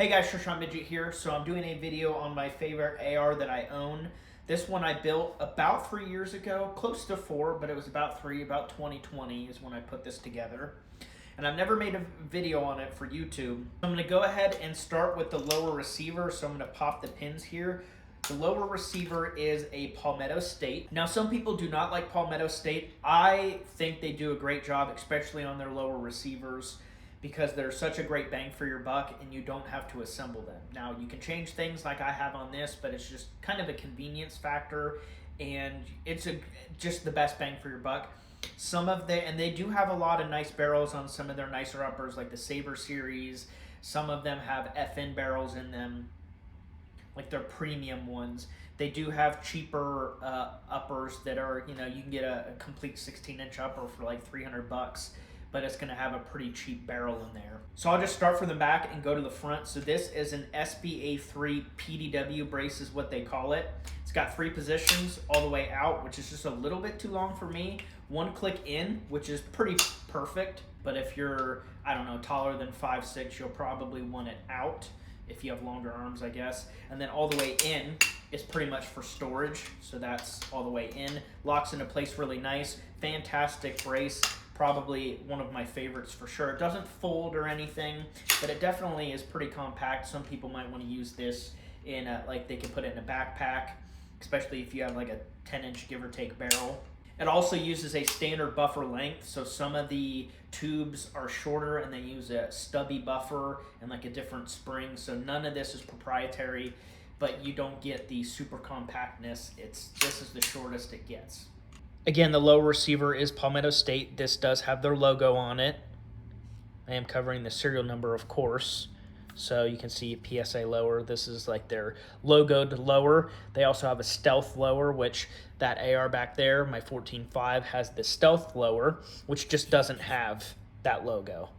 Hey guys, Shashan Midget here. So I'm doing a video on my favorite AR that I own. This one I built about 3 years ago, close to 4, but it was about 2020 is when I put this together. And I've never made a video on it for YouTube. I'm gonna go ahead and start with the lower receiver. So I'm gonna pop the pins here. The lower receiver is a Palmetto State. Now, some people do not like Palmetto State. I think they do a great job, especially on their lower receivers, because they're such a great bang for your buck and you don't have to assemble them. Now, you can change things like I have on this, but it's just kind of a convenience factor, and it's just the best bang for your buck. And they do have a lot of nice barrels on some of their nicer uppers, like the Saber series. Some of them have FN barrels in them, like their premium ones. They do have cheaper uppers that are, you can get a complete 16-inch upper for like 300 bucks, but it's gonna have a pretty cheap barrel in there. So I'll just start from the back and go to the front. So this is an SBA3 PDW brace is what they call it. It's got 3 positions all the way out, which is just a little bit too long for me. 1 click in, which is pretty perfect, but if you're, I don't know, taller than 5'6", you'll probably want it out if you have longer arms, I guess. And then all the way in is pretty much for storage. So that's all the way in. Locks into place really nice. Fantastic brace. Probably one of my favorites for sure. It doesn't fold or anything, but it definitely is pretty compact. Some people might want to use this in like they can put it in a backpack, especially if you have like a 10-inch give or take barrel. It also uses a standard buffer length, so some of the tubes are shorter and they use a stubby buffer and like a different spring. So none of this is proprietary, but you don't get the super compactness. This is the shortest it gets. Again, the low receiver is Palmetto State. This does have their logo on it. I am covering the serial number, of course. So you can see PSA lower. This is like their logoed lower. They also have a stealth lower, which that AR back there, my 14.5, has the stealth lower, which just doesn't have that logo.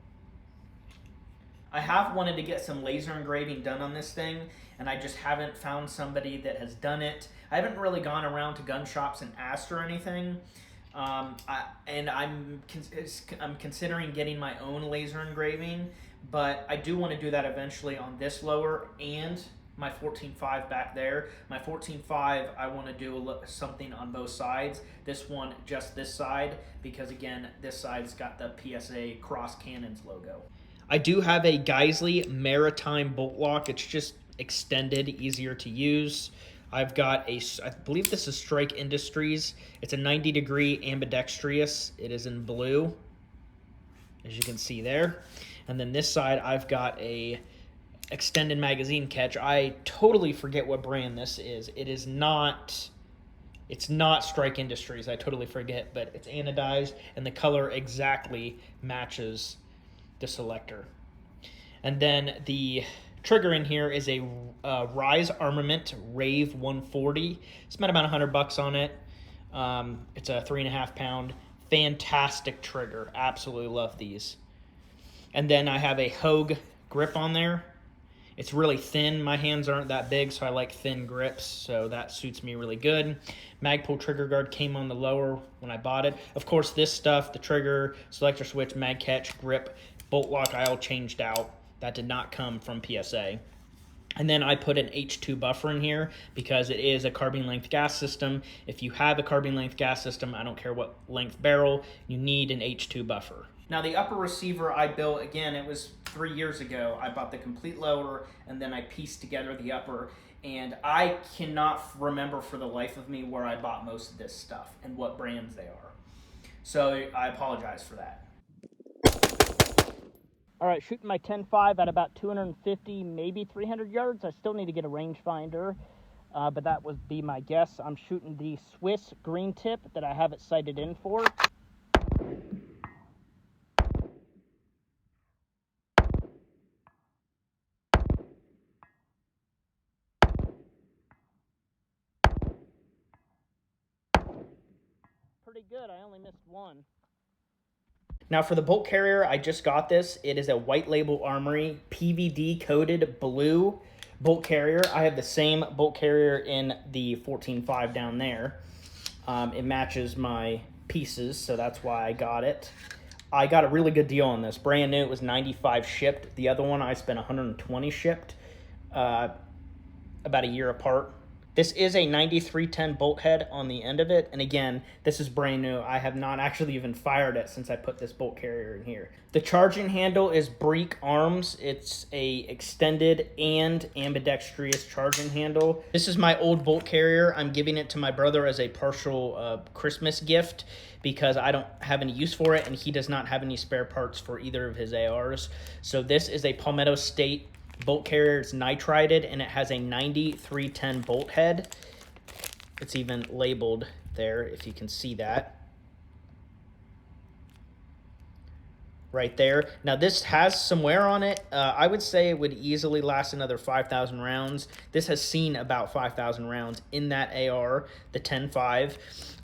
I have wanted to get some laser engraving done on this thing, and I just haven't found somebody that has done it. I haven't really gone around to gun shops and asked or anything. I'm considering getting my own laser engraving, but I do want to do that eventually on this lower and my 14.5 back there. My 14.5, I want to do something on both sides. This one, just this side, because again, this side's got the PSA Cross Cannons logo. I do have a Geisley Maritime bolt lock. It's just extended, easier to use. I've got I believe this is Strike Industries. It's a 90-degree ambidextrous. It is in blue, as you can see there. And then this side, I've got a extended magazine catch. I totally forget what brand this is. It's not Strike Industries. I totally forget, but it's anodized, and the color exactly matches the selector. And then the trigger in here is a Rise Armament Rave 140. Spent about $100 on it. It's a 3.5 pound. Fantastic trigger. Absolutely love these. And then I have a Hogue grip on there. It's really thin. My hands aren't that big, so I like thin grips, so that suits me really good. Magpul trigger guard came on the lower when I bought it. Of course, this stuff, the trigger, selector switch, mag catch, grip, bolt lock, I all changed out. That did not come from PSA. And then I put an H2 buffer in here because it is a carbine length gas system. If you have a carbine length gas system, I don't care what length barrel, you need an H2 buffer. Now the upper receiver I built, again, it was 3 years ago. I bought the complete lower and then I pieced together the upper, and I cannot remember for the life of me where I bought most of this stuff and what brands they are. So I apologize for that. All right, shooting my 10.5 at about 250, maybe 300 yards. I still need to get a rangefinder, but that would be my guess. I'm shooting the Swiss green tip that I have it sighted in for. Pretty good, I only missed one. Now for the bolt carrier, I just got this. It is a White Label Armory PVD coated blue bolt carrier. I have the same bolt carrier in the 14.5 down there. It matches my pieces, so that's why I got it. I got a really good deal on this. Brand new, it was 95 shipped. The other one I spent 120 shipped, about a year apart. This is a 9310 bolt head on the end of it. And again, this is brand new. I have not actually even fired it since I put this bolt carrier in here. The charging handle is Breek Arms. It's a extended and ambidextrous charging handle. This is my old bolt carrier. I'm giving it to my brother as a partial Christmas gift because I don't have any use for it and he does not have any spare parts for either of his ARs. So this is a Palmetto State bolt carrier. It's nitrided and it has a 9310 bolt head. It's even labeled there if you can see that right there. Now this has some wear on it. I would say it would easily last another 5,000 rounds. This has seen about 5,000 rounds in that AR, the 10.5,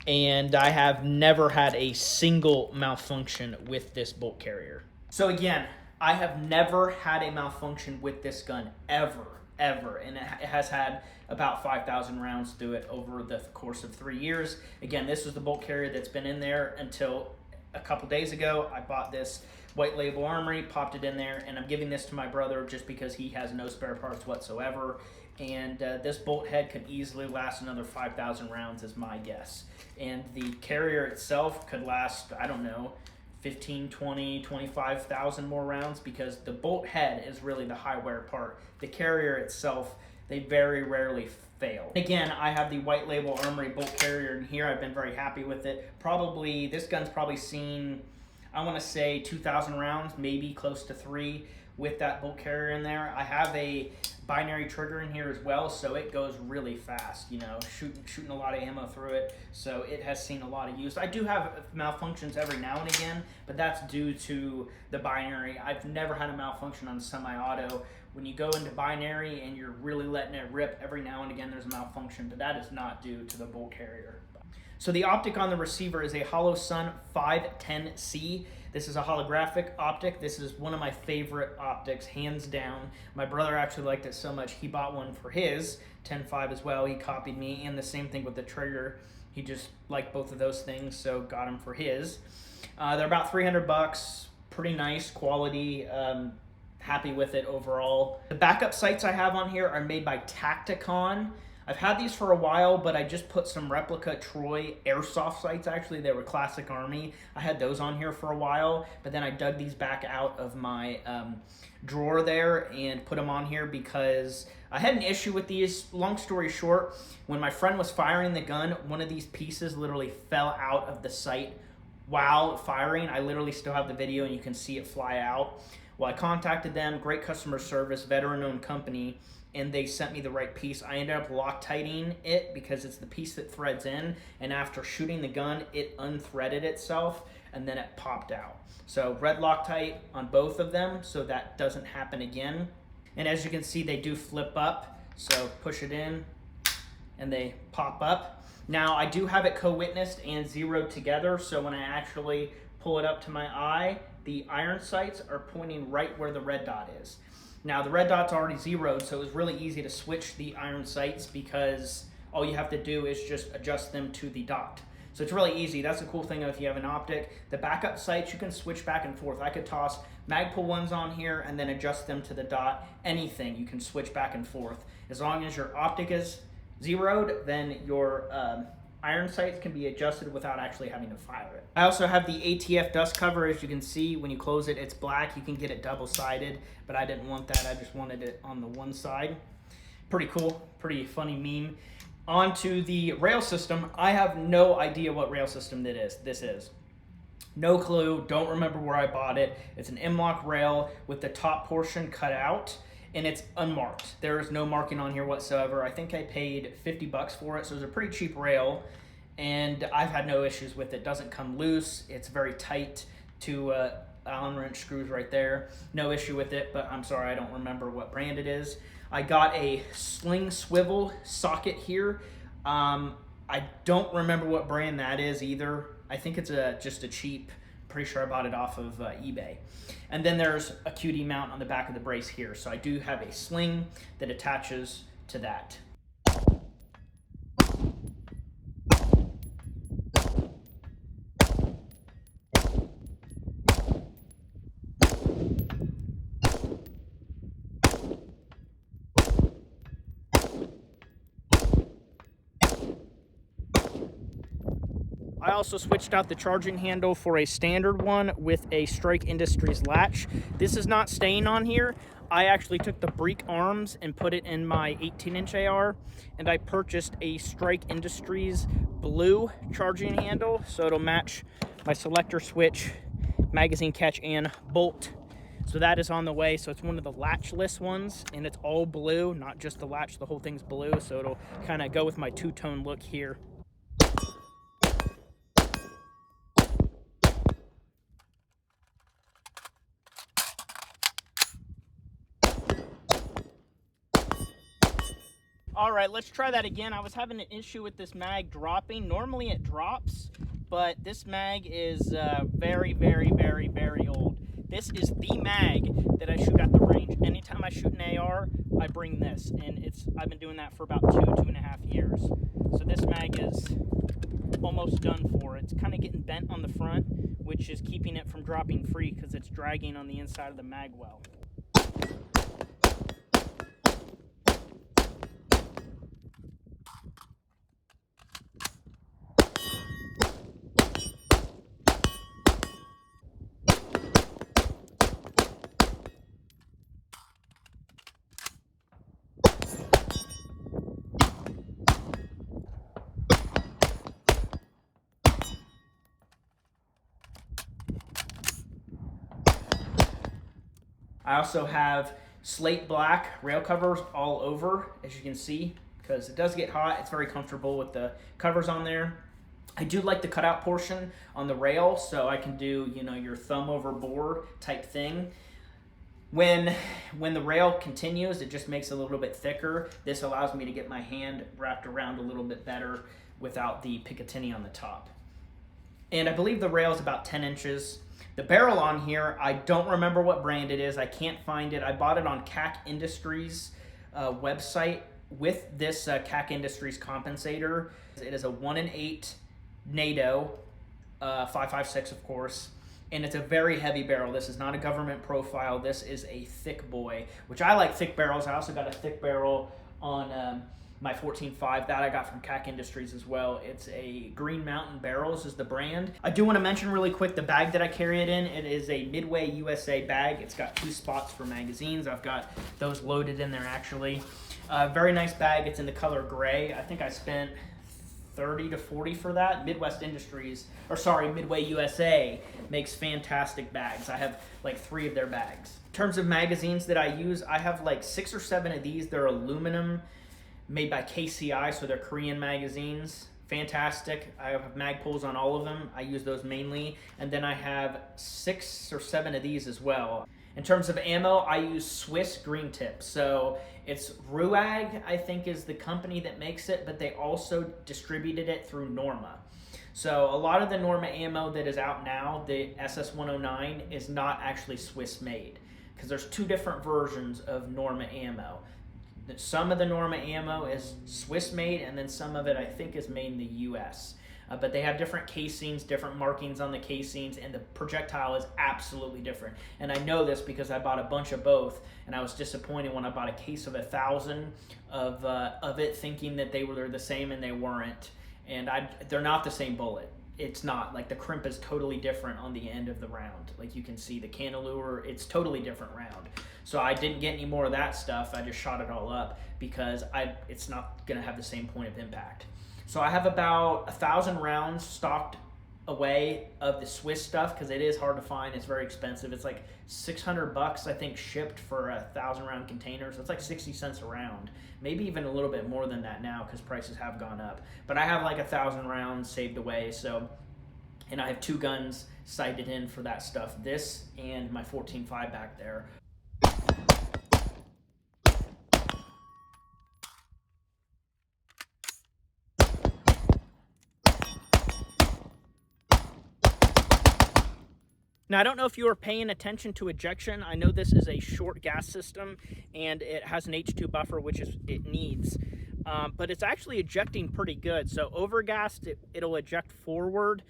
and I have never had a single malfunction with this bolt carrier. So again, I have never had a malfunction with this gun, ever, and it has had about 5,000 rounds through it over the course of 3 years. Again, this was the bolt carrier that's been in there until a couple days ago. I bought this white label armory, popped it in there, and I'm giving this to my brother just because he has no spare parts whatsoever. And this bolt head could easily last another 5,000 rounds is my guess. And the carrier itself could last, I don't know, 15, 20, 25,000 more rounds because the bolt head is really the high wear part. The carrier itself, they very rarely fail. Again, I have the white label armory bolt carrier in here. I've been very happy with it. Probably, this gun's probably seen, I want to say 2,000 rounds, maybe close to 3 with that bolt carrier in there. I have a binary trigger in here as well, so it goes really fast, you know, shooting a lot of ammo through it, so it has seen a lot of use. I do have malfunctions every now and again, but that's due to the binary. I've never had a malfunction on semi-auto. When you go into binary and you're really letting it rip, every now and again there's a malfunction, but that is not due to the bolt carrier. So the optic on the receiver is a Holosun 510C. This is a holographic optic. This is one of my favorite optics, hands down. My brother actually liked it so much, he bought one for his 10.5 as well. He copied me, and the same thing with the trigger. He just liked both of those things, so got him for his. They're about 300 bucks, pretty nice quality. Happy with it overall. The backup sights I have on here are made by Tacticon. I've had these for a while, but I just put some replica Troy airsoft sights. Actually, they were Classic Army. I had those on here for a while, but then I dug these back out of my drawer there and put them on here because I had an issue with these. Long story short, when my friend was firing the gun, one of these pieces literally fell out of the sight while firing. I literally still have the video and you can see it fly out. Well, I contacted them, great customer service, veteran-owned company, and they sent me the right piece. I ended up Loctiting it because it's the piece that threads in, and after shooting the gun, it unthreaded itself, and then it popped out. So red Loctite on both of them so that doesn't happen again. And as you can see, they do flip up, so push it in, and they pop up. Now, I do have it co-witnessed and zeroed together, so when I actually pull it up to my eye, the iron sights are pointing right where the red dot is. Now, the red dot's already zeroed, so it was really easy to switch the iron sights because all you have to do is just adjust them to the dot. So it's really easy. That's the cool thing if you have an optic. The backup sights, you can switch back and forth. I could toss Magpul ones on here and then adjust them to the dot. Anything, you can switch back and forth. As long as your optic is zeroed, then your iron sights can be adjusted without actually having to fire it. I also have the ATF dust cover. As you can see, when you close it, it's black. You can get it double-sided, but I didn't want that. I just wanted it on the one side. Pretty cool, pretty funny meme. On to the rail system. I have no idea what rail system this is. No clue, don't remember where I bought it. It's an M-LOK rail with the top portion cut out, and it's unmarked. There is no marking on here whatsoever. I think I paid 50 bucks for it, so it's a pretty cheap rail, and I've had no issues with it. Doesn't come loose. It's very tight to Allen wrench screws right there. No issue with it, but I'm sorry, I don't remember what brand it is. I got a sling swivel socket here. I don't remember what brand that is either. I think it's just a cheap, pretty sure I bought it off of eBay. And then there's a QD mount on the back of the brace here. So I do have a sling that attaches to that. I also switched out the charging handle for a standard one with a Strike Industries latch. This is not staying on here. I actually took the break arms and put it in my 18-inch AR, and I purchased a Strike Industries blue charging handle, so it'll match my selector switch, magazine catch, and bolt. So that is on the way. So it's one of the latchless ones, and it's all blue, not just the latch, the whole thing's blue, so it'll kind of go with my two-tone look here. All right, let's try that again. I was having an issue with this mag dropping. Normally it drops, but this mag is very, very, very, very old. This is the mag that I shoot at the range. Anytime I shoot an AR, I bring this, and I've been doing that for about 2.5 years. So this mag is almost done for. It's kind of getting bent on the front, which is keeping it from dropping free because it's dragging on the inside of the mag well. I also have slate black rail covers all over, as you can see, because it does get hot. It's very comfortable with the covers on there. I do like the cutout portion on the rail, so I can do, you know, your thumb over bore type thing. When the rail continues, it just makes it a little bit thicker. This allows me to get my hand wrapped around a little bit better without the Picatinny on the top. And I believe the rail is about 10 inches. The barrel on here, I don't remember what brand it is. I can't find it. I bought it on CAC Industries website with this CAC Industries compensator. It is a 1-in-8 NATO, 5.56 of course, and it's a very heavy barrel. This is not a government profile. This is a thick boy, which I like thick barrels. I also got a thick barrel on my 14.5 that I got from CAC Industries as well. It's a Green Mountain Barrels is the brand. I do want to mention really quick the bag that I carry it in. It is a Midway USA bag. It's got 2 spots for magazines. I've got those loaded in there actually. Very nice bag. It's in the color gray. I think I spent 30 to 40 for that. Midway USA makes fantastic bags. I have like 3 of their bags. In terms of magazines that I use, I have like 6 or 7 of these. They're aluminum, made by KCI, so they're Korean magazines. Fantastic. I have mag pulls on all of them. I use those mainly. And then I have 6 or 7 of these as well. In terms of ammo, I use Swiss Green Tip. So it's Ruag, I think, is the company that makes it, but they also distributed it through Norma. So a lot of the Norma ammo that is out now, the SS109, is not actually Swiss made, because there's 2 different versions of Norma ammo. Some of the Norma ammo is Swiss made, and then some of it I think is made in the US. But they have different casings, different markings on the casings, and the projectile is absolutely different. And I know this because I bought a bunch of both, and I was disappointed when I bought a case of 1,000 of it, thinking that they were the same, and they weren't. And they're not the same bullet. It's not. Like, the crimp is totally different on the end of the round. Like, you can see the cantilever, it's totally different round. So I didn't get any more of that stuff. I just shot it all up because it's not going to have the same point of impact. So I have about 1,000 rounds stocked away of the Swiss stuff because it is hard to find. It's very expensive. It's like $600, I think, shipped for a 1,000 round container. So it's like 60 cents a round, maybe even a little bit more than that now because prices have gone up. But I have like 1,000 rounds saved away. So, and I have 2 guns sighted in for that stuff. This and my 14.5 back there. Now, I don't know if you were paying attention to ejection. I know this is a short gas system, and it has an H2 buffer, which it needs. But it's actually ejecting pretty good. So overgassed, it'll eject forward.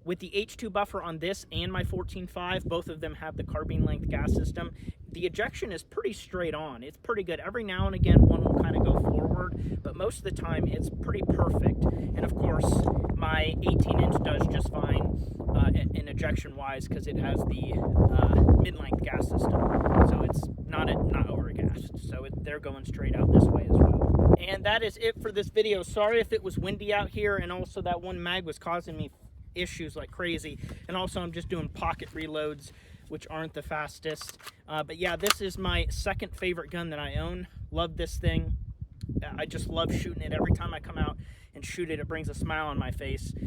With the H2 buffer on this and my 14.5, both of them have the carbine length gas system. The ejection is pretty straight on. It's pretty good. Every now and again, one will kind of go forward. forward, but most of the time it's pretty perfect. And of course, my 18-inch does just fine in ejection wise because it has the mid-length gas system, so it's not over-gassed. So they're going straight out this way as well. And that is it for this video. Sorry if it was windy out here, and also that one mag was causing me issues like crazy. And also I'm just doing pocket reloads, which aren't the fastest. But yeah, this is my second favorite gun that I own. Love this thing. I just love shooting it. Every time I come out and shoot it, it brings a smile on my face.